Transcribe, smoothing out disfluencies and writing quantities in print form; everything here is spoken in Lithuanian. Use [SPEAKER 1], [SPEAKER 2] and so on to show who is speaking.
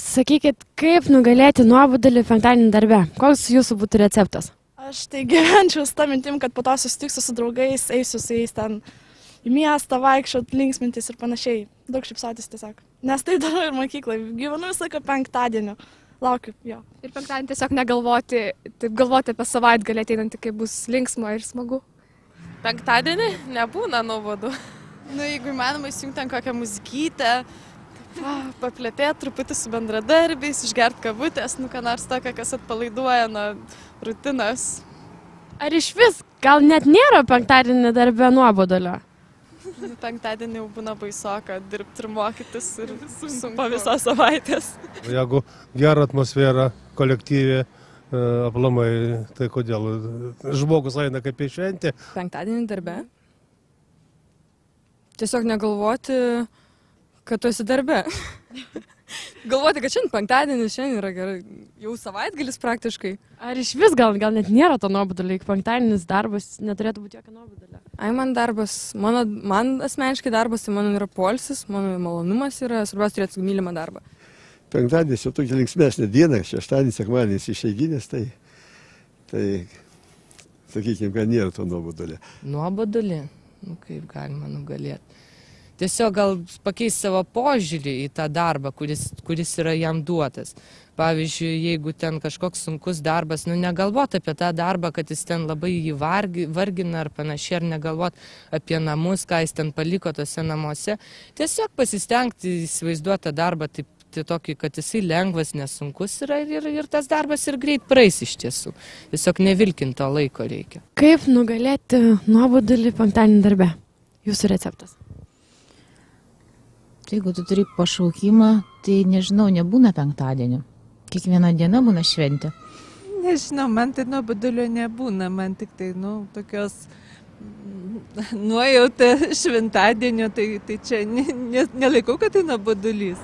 [SPEAKER 1] Sakykit, kaip nugalėti nuobodulį penktadienį darbe? Koks jūsų būtų receptas?
[SPEAKER 2] Aš tai gyvenčiau su tą mintim, kad po to susitiksiu su draugais, eisiu su jais ten į miestą, vaikščiot, linksmintis ir panašiai. Daug šypsotis tiesiog. Nes taip darau ir mokyklai. Gyvenu visą laiką penktadienio. Laukiu jo.
[SPEAKER 3] Ir penktadienį tiesiog negalvoti, taip galvoti apie savaitgalį ateinantį, kai bus linksma ir smagu.
[SPEAKER 4] Penktadienį nebūna nuobodu.
[SPEAKER 5] Jeigu įmanoma įsijungti ant kokią muzikytę, paplepėti truputį su bendradarbiais, išgerti kavutės, ką nors tokio, kas atpalaiduoja nuo rutinos.
[SPEAKER 1] Ar iš vis gal net nėra penktadienį darbe nuobodulio?
[SPEAKER 5] Penktadienį jau būna baisoka dirbti ir mokytis ir sunku po visos savaitės.
[SPEAKER 6] Jeigu gera atmosfera, kolektyvė, aplamai, tai kodėl? Žmogus eina kaip į šventę.
[SPEAKER 7] Penktadienį darbe. Tiesiog negalvoti, kad tu esi darbe. Galvoti, kad šiandien penktadienis, šiandien yra gerai, jau savaitgalis praktiškai.
[SPEAKER 1] Ar iš vis gal net nėra to nuobodulio, juk penktadienis darbas neturėtų būti jokio nuobodulio?
[SPEAKER 7] Ai, man darbas, man asmeniškai darbas, tai mano yra poilsis, mano malonumas yra, svarbiausia turėti mylimą darbą.
[SPEAKER 8] Penktadienis jau tokia linksmesnė diena, šeštadienis, sekmadienis išeiginės, tai sakykime, kad nėra to nuobodulio.
[SPEAKER 9] Nuobodulį? Kaip galima nugalėti? Tiesiog gal pakeisti savo požiūrį į tą darbą, kuris yra jam duotas. Pavyzdžiui, jeigu ten kažkoks sunkus darbas, negalvoti apie tą darbą, kad jis ten labai jį vargina ar panašiai, ar negalvoti apie namus, ką jis ten paliko tose namuose. Tiesiog pasistengti įsivaizduoti tą darbą taip tokį, kad jisai lengvas, nesunkus yra ir tas darbas ir greit praeis iš tiesų. Tiesiog nevilkinto laiko reikia.
[SPEAKER 1] Kaip nugalėti nuobodulį penktadienį darbe? Jūsų receptas.
[SPEAKER 10] Jeigu tu turi pašaukimą, tai nežinau, nebūna penktadienio. Kiekviena diena būna šventė.
[SPEAKER 11] Nežinau, man tai nuobodulio nebūna, man tik tai, tokios nuojauta šventadienio, tai čia nelaikau, kad tai nuobodulys.